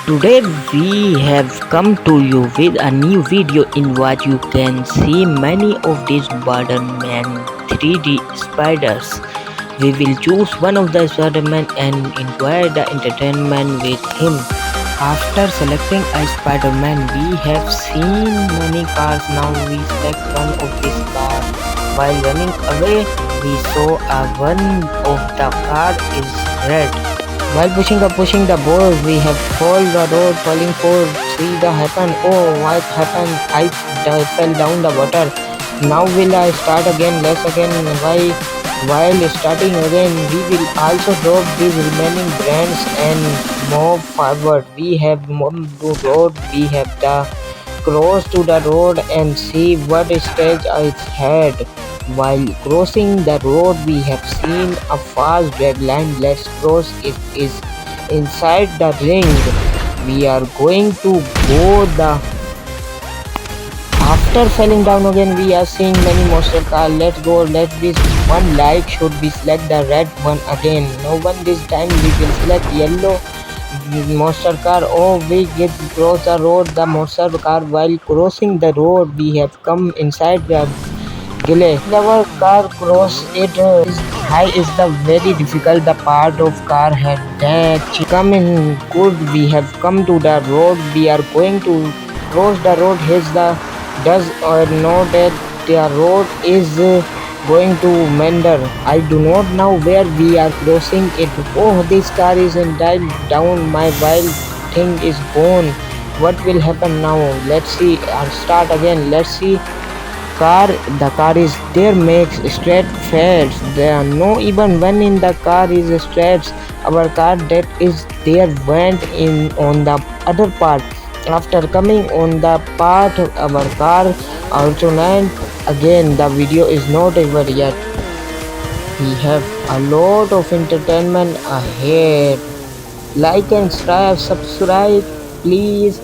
Today we have come to you with a new video in what you can see many of these Spider-Man 3D spiders. We will choose one of the Spider-Man and enjoy the entertainment with him. After selecting a Spider-Man, we have seen many cars. Now we select one of these cars. While running away, we saw one of the car is red. While pushing the ball, we have fall the road, falling for see the happen. Oh, what happened? I fell down the water. Now will I start again? Let's again. While starting again, we will also drop these remaining brands and move forward. We have moved to road. We have the cross to the road and see what stage is ahead. While crossing the road, we have seen a fast red line. Let's cross it is inside the ring. We are going to go the after falling down again. We are seeing many monster cars. Let's go. Let's be one like should be select the red one again. No one this time. We will select yellow monster car. Oh, we get cross the road the monster car. While crossing the road, we have come inside the Gile. Our car cross it is high is the very difficult the part of car had that come in good. We have come to the road. We are going to cross the road. Has the does or know that the road is going to Mender. I do not know where we are crossing it. Oh, this car is in dive down. My wild thing is gone. What will happen now? Let's see. I'll start again. Let's see the car is there makes straight fares. There are no even one in the car is straight. Our car that is there went in on the other part. After coming on the part our car also land again. The video is not over yet. We have a lot of entertainment ahead. Like and subscribe please.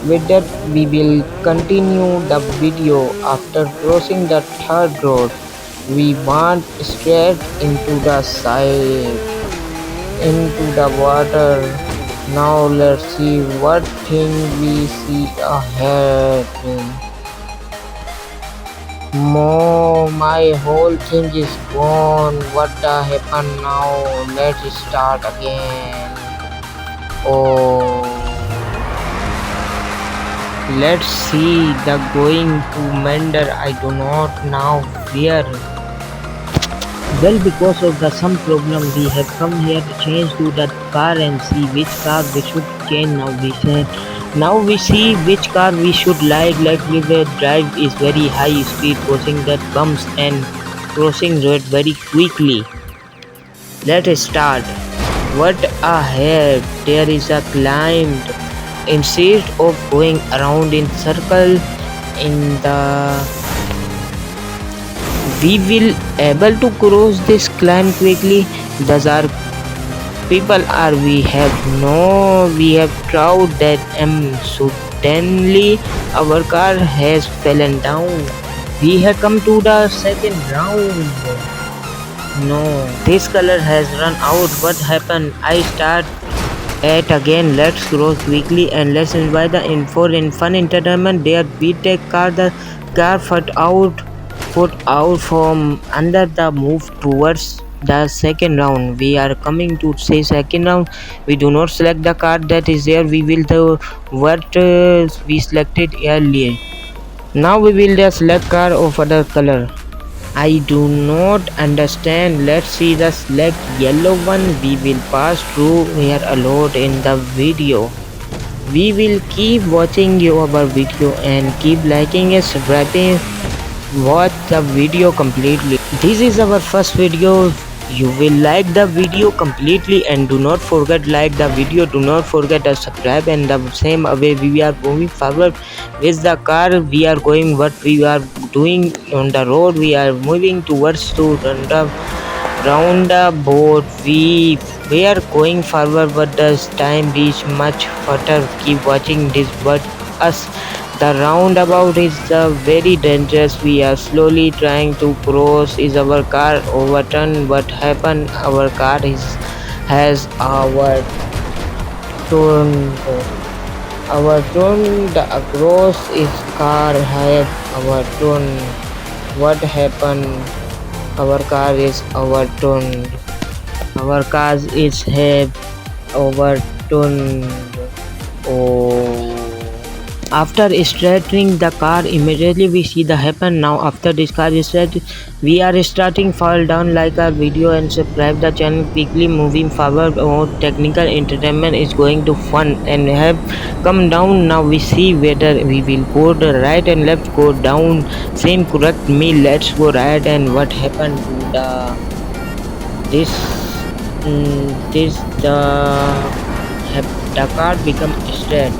With that we will continue the video. After crossing the third road, we went straight into the side, into the water. Now let's see what thing we see ahead. My whole thing is gone. What the happen now? Let's start again. Oh, let's see the going to Mender. I do not know where. Well, because of the some problem we have come here to change to the car and see which car we should change. Now we see which car we should like with the drive is very high speed crossing that bumps and crossing road very quickly. Let's start. What ahead? There is a climb. Instead of going around in circle we will able to cross this climb quickly. Thus our people are we have crowd that suddenly our car has fallen down. We have come to the second round. No, this color has run out. What happened? I start at again. Let's cross quickly and let's enjoy the fun entertainment. There we take the car foot out from under the move towards the second round. We are coming to say second round. We do not select the car that is there. We will the what we selected earlier. Now we will just select car of other color. I do not understand. Let's see the select yellow one. We will pass through here a lot in the video. We will keep watching our video and keep liking and subscribing. Watch the video completely. This is our first video. You will like the video completely and do not forget like the video. Do not forget to subscribe and the same way we are moving forward with the car. We are going what we are doing on the road. We are moving towards to the roundabout. We are going forward but does time reach much further. Keep watching this but us. The roundabout is very dangerous. We are slowly trying to cross. Is our car overturned? What happened? Our car has our turn. Our turn. The across is car have our turn. What happened? Our car is overturned. Our car is have overturned. Oh. After starting the car, immediately we see the happen. Now after this car is set, we are starting fall down, like our video and subscribe the channel quickly. Moving forward, our technical entertainment is going to fun and have come down. Now we see whether we will go the right and left, go down. Same correct me. Let's go right. And what happened to this? This the car become straight.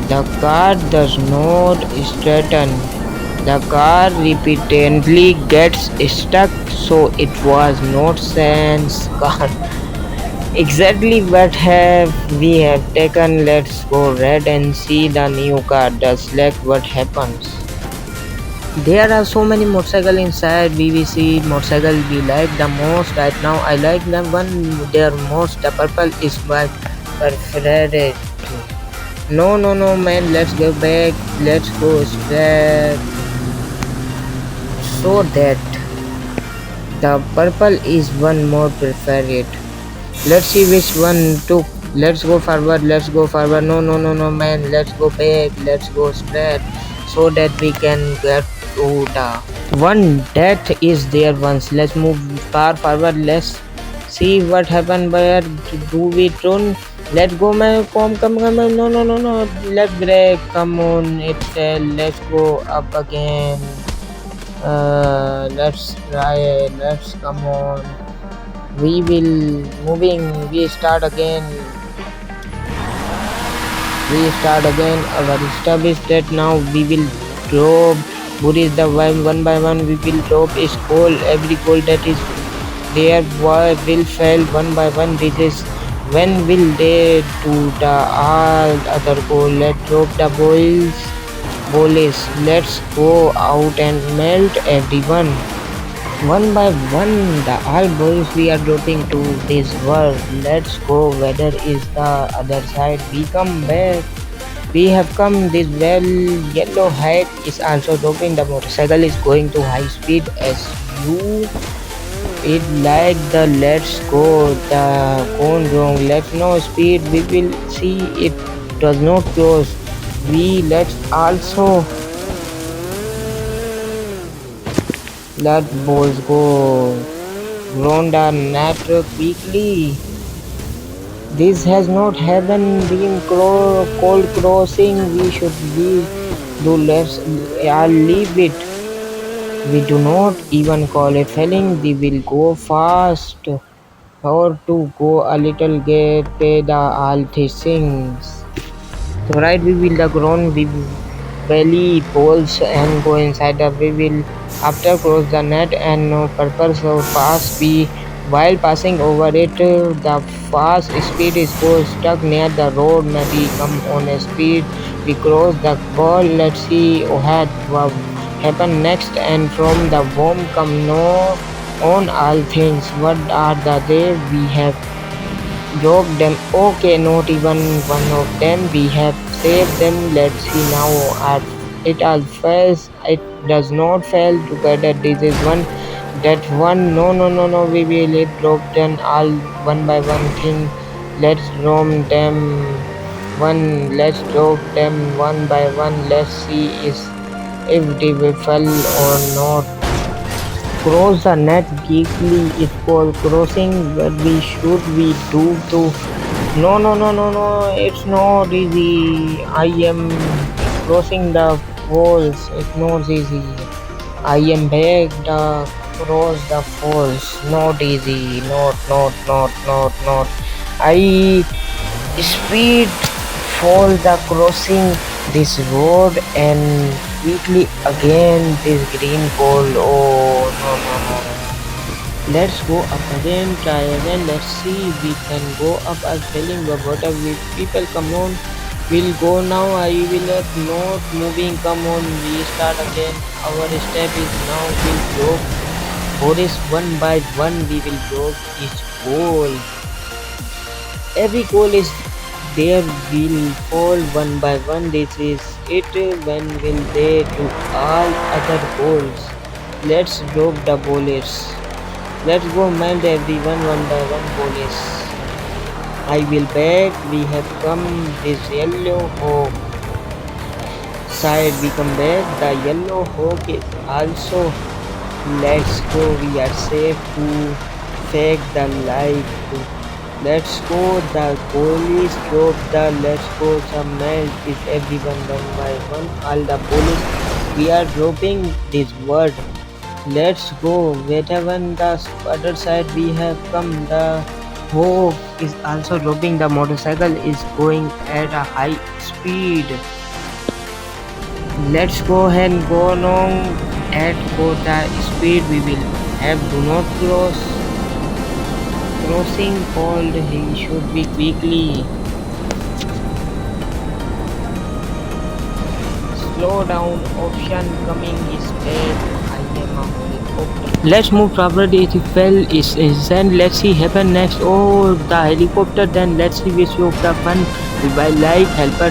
The car does not straighten. The car repeatedly gets stuck, so it was not sense car. Exactly what have we have taken. Let's go red and see the new car. The select what happens. There are so many motorcycle inside. BBC motorcycle we like the most right now. I like the one there most. The purple is my preferred. No, man, let's go back. Let's go straight. So that the purple is one more preferred. Let's see which one took. Let's go forward. Let's go forward. No, man. Let's go back. Let's go straight so that we can get to the one that is there once. Let's move far forward. Let's see what happened. Where do we turn? Let's go, man. Come. No. Let's break. Come on. Let's go up again. Let's try it. Let's come on. We will moving. We start again. Our step is that now we will drop. What is the one by one? We will drop is goal. Every goal that is there will fail one by one. This is when will they do the all other goal. Let's drop the balls. Let's go out and melt everyone. One by one, the all boys we are dropping to this world. Let's go. Weather is the other side. We come back. We have come this well. Yellow hat is also dropping. The motorcycle is going to high speed as you. It like the let's go. The gone wrong. Let's no speed. We will see it does not close. Let's also. Let balls go. Ronda Natra quickly. This has not happened being cold crossing. We should do less. I'll leave it. We do not even call it failing. We will go fast or to go a little get pay the all things. So right we will the ground we belly balls and go inside the we will after cross the net and no purpose of pass we while passing over it the fast speed is go stuck near the road maybe come on a speed we cross the ball. Let's see what happen next and from the bomb come no on all things what are the there we have dropped them. Okay, not even one of them. We have saved them. Let's see now. It all fails. It does not fail together. This is one. That one. No. We will drop them all one by one thing. Let's drop them one. Let's drop them one by one. Let's see if they will fall or not. Cross the net quickly is called crossing. What we do to no, it's not easy. I am crossing the walls. It's not easy. I am back the cross the falls. Not easy. Not. I speed fall the crossing this road and quickly again this green pole. Oh no. Let's go up again, try again. Let's see we can go up as filling the water with people. Come on, we'll go now. I will not moving. Come on, we start again. Our step is now will drop. For this one by one we will drop each goal. Every coal is there will fall one by one. This is it. When will they do all other coals? Let's drop the bullets. Let's go mend everyone one by one bullets. I will back. We have come this yellow hawk side. We come back. The yellow hawk is also. Let's go. We are safe to fake the light. Let's go. The police drop the let's go. Some melt is everyone one by one. All the police. We are dropping this word. Let's go. Wherever the other side we have come, the hawk is also dropping. The motorcycle is going at a high speed. Let's go ahead and go along at go the speed we will have. Do not crossing called. He should be quickly. Slow down option coming is bad. I am a helicopter. Let's move forward. It fell is then let's see happen next. Oh, the helicopter. Then let's see which of the fun we buy like helper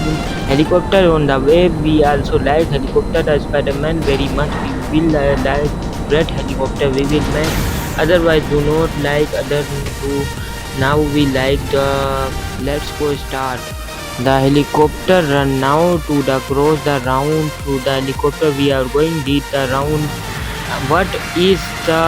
helicopter on the way. We also like helicopter. The Spider-Man very much. We will like red helicopter. We will make. Otherwise, do not like other two. Now we like the. Let's go start. The helicopter run now to the cross the round through the helicopter. We are going did the round. What is the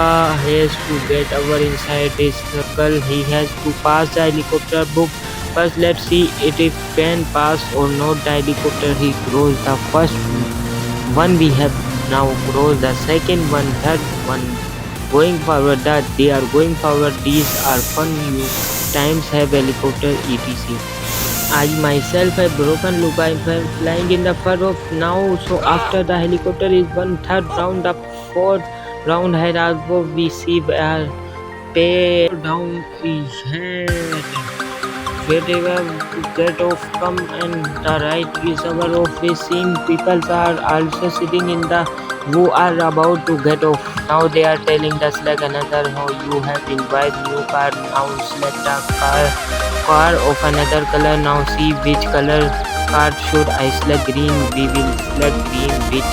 has to get our inside this circle? He has to pass the helicopter book. First, let's see it if can pass or not the helicopter. He crossed the first one. We have now crossed the second one, third one. Going forward that they are going forward. These are fun new times have helicopter etc. I myself have broken look. I am flying in the fur of now. So after the helicopter is one third round, the fourth round had also we see where pay down is head. Wherever get off come and the right is our office. Seeing people are also sitting in the who are about to get off. Now they are telling the select another how you have invited new car. Now select a car of another color. Now see which color car should I select. Green. We will select green. Which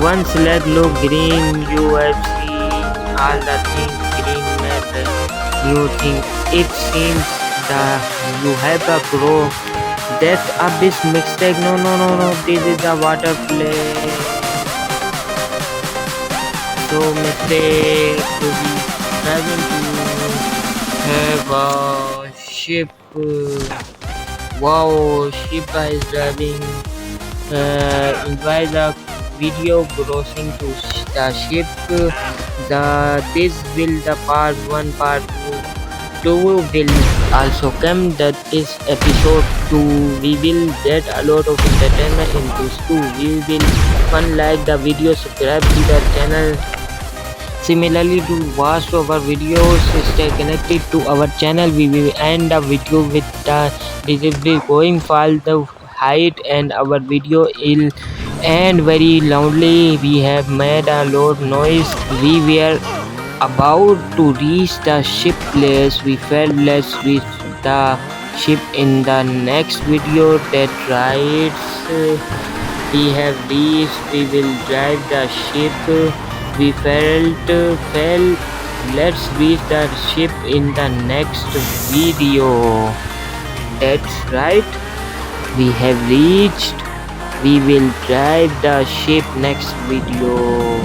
one select look green? You have seen all the things green made new thing. It seems that you have a pro. That's a big mistake. No. This is a water play. So mistake to be driving to have a ship. Wow, ship is driving. Enjoy the video crossing to the ship. The this will the part one, part two will also come. That is episode 2. We will get a lot of entertainment in this too. We will fun like the video, subscribe to the channel. Similarly, to watch our videos, stay connected to our channel. We will end the video with the delivery going for the height and our video will end very loudly. We have made a lot noise. We were about to reach the ship place. We felt let's reach the ship in the next video. That rides we have reached. We will drive the ship. We fell. Let's reach the ship in the next video. That's right. We have reached. We will drive the ship next video.